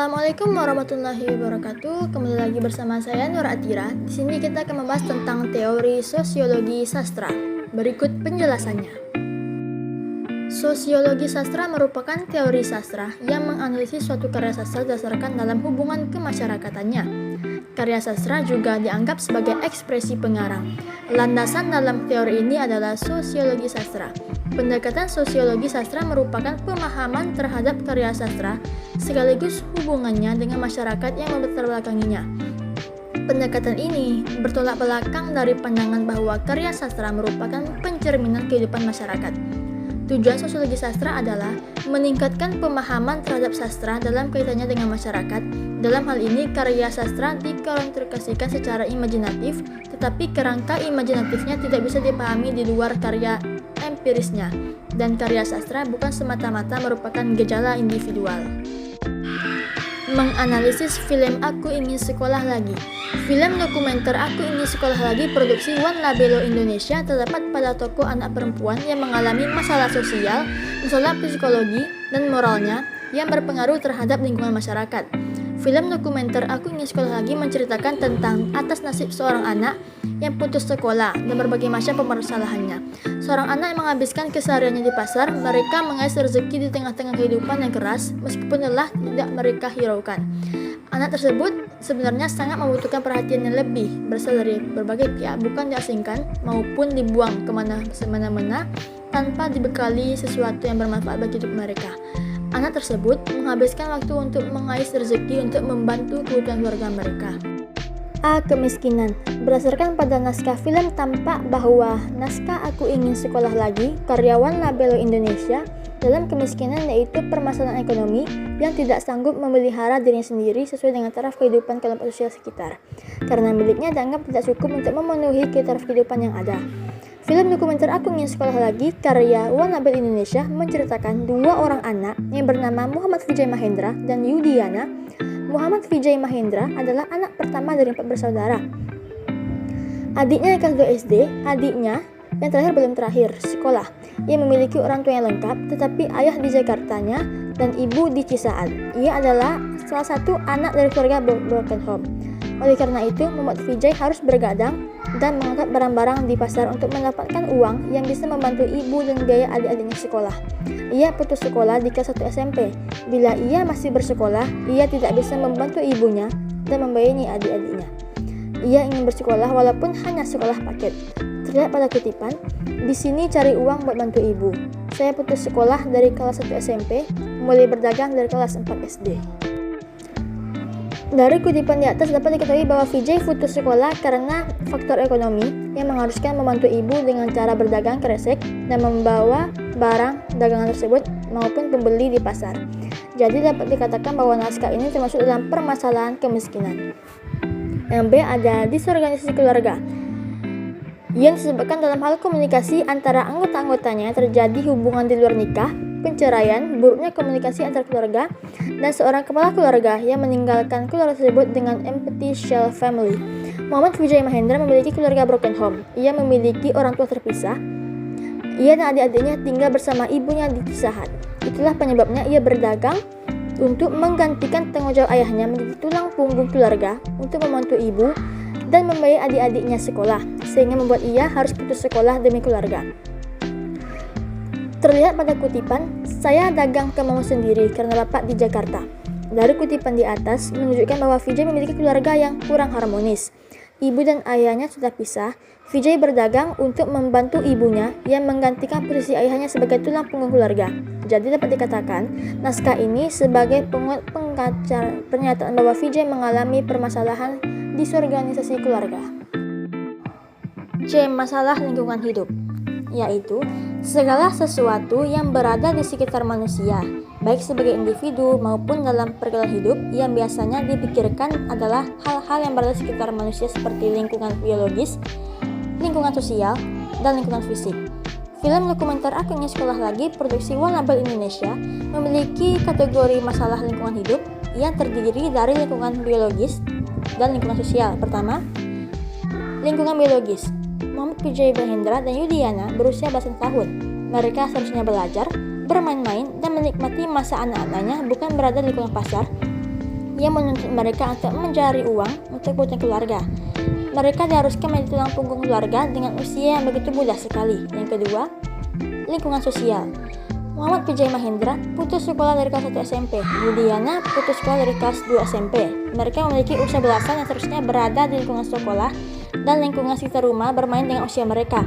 Assalamualaikum warahmatullahi wabarakatuh. Kembali lagi bersama saya Nur Atira. Di sini kita akan membahas tentang teori sosiologi sastra. Berikut penjelasannya. Sosiologi sastra merupakan teori sastra yang menganalisis suatu karya sastra berdasarkan dalam hubungan kemasyarakatannya. Karya sastra juga dianggap sebagai ekspresi pengarang. Landasan dalam teori ini adalah sosiologi sastra. Pendekatan sosiologi sastra merupakan pemahaman terhadap karya sastra sekaligus hubungannya dengan masyarakat yang melatar belakanginya. Pendekatan ini bertolak belakang dari pandangan bahwa karya sastra merupakan pencerminan kehidupan masyarakat. Tujuan sosiologi sastra adalah meningkatkan pemahaman terhadap sastra dalam kaitannya dengan masyarakat. Dalam hal ini, karya sastra dikarakterisasikan secara imajinatif, tetapi kerangka imajinatifnya tidak bisa dipahami di luar karya empirisnya, dan karya sastra bukan semata-mata merupakan gejala individual. Menganalisis film Aku Ingin Sekolah Lagi. Film dokumenter Aku Ingin Sekolah Lagi produksi One Labello Indonesia terdapat pada tokoh anak perempuan yang mengalami masalah sosial, masalah psikologi, dan moralnya yang berpengaruh terhadap lingkungan masyarakat. Film dokumenter Aku Ingin Sekolah Lagi menceritakan tentang atas nasib seorang anak yang putus sekolah dan berbagai macam permasalahannya. Seorang anak yang menghabiskan kesehariannya di pasar, mereka mengais rezeki di tengah-tengah kehidupan yang keras, meskipun lelah tidak mereka hiraukan. Anak tersebut sebenarnya sangat membutuhkan perhatian yang lebih, berasal dari berbagai pihak, bukan diasingkan maupun dibuang kemana-mana tanpa dibekali sesuatu yang bermanfaat bagi hidup mereka. Anak tersebut menghabiskan waktu untuk mengais rezeki untuk membantu kebutuhan keluarga mereka. A. Kemiskinan. Berdasarkan pada naskah film tampak bahwa naskah Aku Ingin Sekolah Lagi karyawan Labello Indonesia dalam kemiskinan, yaitu permasalahan ekonomi yang tidak sanggup memelihara dirinya sendiri sesuai dengan taraf kehidupan kelompok sosial sekitar, karena miliknya dianggap tidak cukup untuk memenuhi taraf kehidupan yang ada. Film dokumenter Aku Ingin Sekolah Lagi karya One Labello Indonesia menceritakan dua orang anak yang bernama Muhammad Vijay Mahendra dan Yudiana. Muhammad Vijay Mahendra adalah anak pertama dari 4 bersaudara. Adiknya yang kelas 2 SD, adiknya yang terakhir belum terakhir sekolah. Ia memiliki orang tua yang lengkap, tetapi ayah di Jakartanya dan ibu di Cisaat. Ia adalah salah satu anak dari keluarga broken home. Oleh karena itu, Muhammad Vijay harus bergadang dan mengangkat barang-barang di pasar untuk mendapatkan uang yang bisa membantu ibu dan biaya adik-adiknya sekolah. Ia putus sekolah di kelas 1 SMP. Bila ia masih bersekolah, ia tidak bisa membantu ibunya dan membiayai adik-adiknya. Ia ingin bersekolah walaupun hanya sekolah paket. Terlihat pada kutipan, di sini cari uang buat bantu ibu. Saya putus sekolah dari kelas 1 SMP, mulai berdagang dari kelas 4 SD. Dari kutipan di atas dapat diketahui bahwa Vijay putus sekolah karena faktor ekonomi yang mengharuskan membantu ibu dengan cara berdagang kresek dan membawa barang dagangan tersebut maupun pembeli di pasar. Jadi dapat dikatakan bahwa naskah ini termasuk dalam permasalahan kemiskinan. Yang B ada disorganisasi keluarga. Yang disebabkan dalam hal komunikasi antara anggota-anggotanya terjadi hubungan di luar nikah, penceraian, buruknya komunikasi antar keluarga, dan seorang kepala keluarga yang meninggalkan keluarga tersebut dengan empty shell family. Muhammad Vijay Mahendra memiliki keluarga broken home. Ia memiliki orang tua terpisah. Ia dan adik-adiknya tinggal bersama ibunya di Cisaat. Itulah penyebabnya ia berdagang untuk menggantikan tanggung jawab ayahnya menjadi tulang punggung keluarga untuk membantu ibu dan membayar adik-adiknya sekolah, sehingga membuat ia harus putus sekolah demi keluarga. Terlihat pada kutipan, saya dagang ke mau sendiri karena bapak di Jakarta. Dari kutipan di atas menunjukkan bahwa Vijay memiliki keluarga yang kurang harmonis. Ibu dan ayahnya sudah pisah. Vijay berdagang untuk membantu ibunya yang menggantikan posisi ayahnya sebagai tulang punggung keluarga. Jadi dapat dikatakan, naskah ini sebagai penguat pernyataan bahwa Vijay mengalami permasalahan disorganisasi keluarga. C. Masalah lingkungan hidup, yaitu segala sesuatu yang berada di sekitar manusia, baik sebagai individu maupun dalam pergaulan hidup, yang biasanya dipikirkan adalah hal-hal yang berada di sekitar manusia seperti lingkungan biologis, lingkungan sosial, dan lingkungan fisik. Film dokumenter Aku Ingin Sekolah Lagi produksi One Labello Indonesia memiliki kategori masalah lingkungan hidup yang terdiri dari lingkungan biologis dan lingkungan sosial. Pertama, lingkungan biologis. Muhammad Vijay Mahendra dan Yudiana berusia belasan tahun. Mereka seharusnya belajar, bermain-main, dan menikmati masa anak-anaknya, bukan berada di lingkungan pasar. yang menuntut mereka untuk mencari uang untuk kebutuhan keluarga. Mereka diharuskan menjadi tulang punggung keluarga dengan usia yang begitu muda sekali. Yang kedua, lingkungan sosial. Muhammad Vijay Mahendra putus sekolah dari kelas 1 SMP. Yudiana putus sekolah dari kelas 2 SMP. Mereka memiliki usia belasan yang seharusnya berada di lingkungan sekolah dan lingkungan sekitar rumah bermain dengan usia mereka.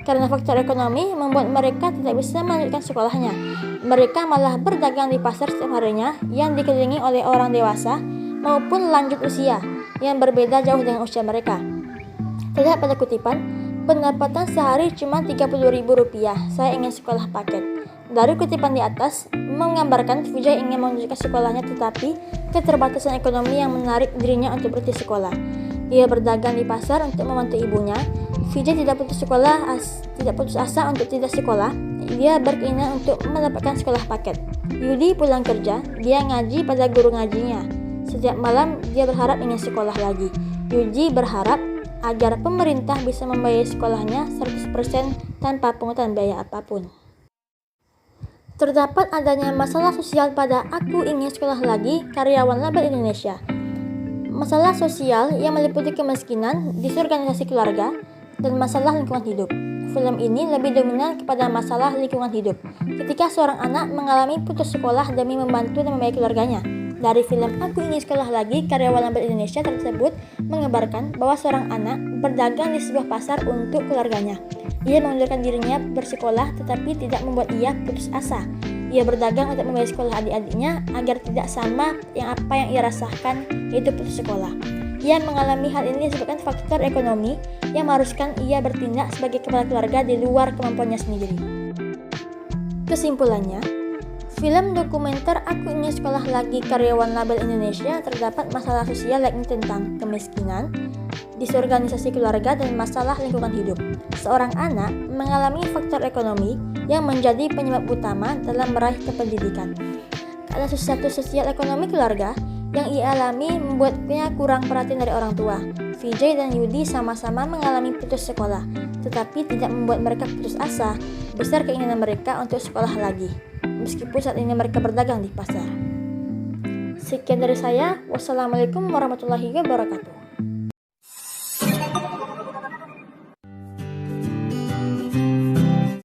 Karena faktor ekonomi membuat mereka tidak bisa melanjutkan sekolahnya. Mereka malah berdagang di pasar setiap harinya yang dikelilingi oleh orang dewasa maupun lanjut usia yang berbeda jauh dengan usia mereka. Terlihat pada kutipan, pendapatan sehari cuma Rp30.000, saya ingin sekolah paket. Dari kutipan di atas, menggambarkan Vijay ingin melanjutkan sekolahnya tetapi keterbatasan ekonomi yang menarik dirinya untuk berhenti sekolah. Dia berdagang di pasar untuk membantu ibunya. Vijay tidak putus asa untuk tidak sekolah. Dia berkeinginan untuk mendapatkan sekolah paket. Yudi pulang kerja, dia ngaji pada guru ngajinya. Setiap malam dia berharap ingin sekolah lagi. Yudi berharap agar pemerintah bisa membayar sekolahnya 100% tanpa pungutan biaya apapun. Terdapat adanya masalah sosial pada Aku Ingin Sekolah Lagi karyawan Label Indonesia. Masalah sosial yang meliputi kemiskinan, disorganisasi keluarga, dan masalah lingkungan hidup. Film ini lebih dominan kepada masalah lingkungan hidup, ketika seorang anak mengalami putus sekolah demi membantu dan membayar keluarganya. Dari film Aku Ingin Sekolah Lagi karyawan Label Indonesia tersebut mengabarkan bahwa seorang anak berdagang di sebuah pasar untuk keluarganya. Ia mengundurkan dirinya bersekolah tetapi tidak membuat ia putus asa. Ia berdagang untuk membayar sekolah adik-adiknya agar tidak sama apa yang ia rasakan, yaitu putus sekolah. Ia mengalami hal ini disebabkan faktor ekonomi yang mengharuskan ia bertindak sebagai kepala keluarga di luar kemampuannya sendiri. Kesimpulannya, film dokumenter Aku Ingin Sekolah Lagi karyawan Label Indonesia terdapat masalah sosial yakni tentang kemiskinan, disorganisasi keluarga, dan masalah lingkungan hidup. Seorang anak mengalami faktor ekonomi yang menjadi penyebab utama dalam meraih pendidikan. Karena status sosial ekonomi keluarga yang ia alami membuatnya kurang perhatian dari orang tua. Vijay dan Yudi sama-sama mengalami putus sekolah, tetapi tidak membuat mereka putus asa. Besar keinginan mereka untuk sekolah lagi, meskipun saat ini mereka berdagang di pasar. Sekian dari saya. Wassalamualaikum warahmatullahi wabarakatuh.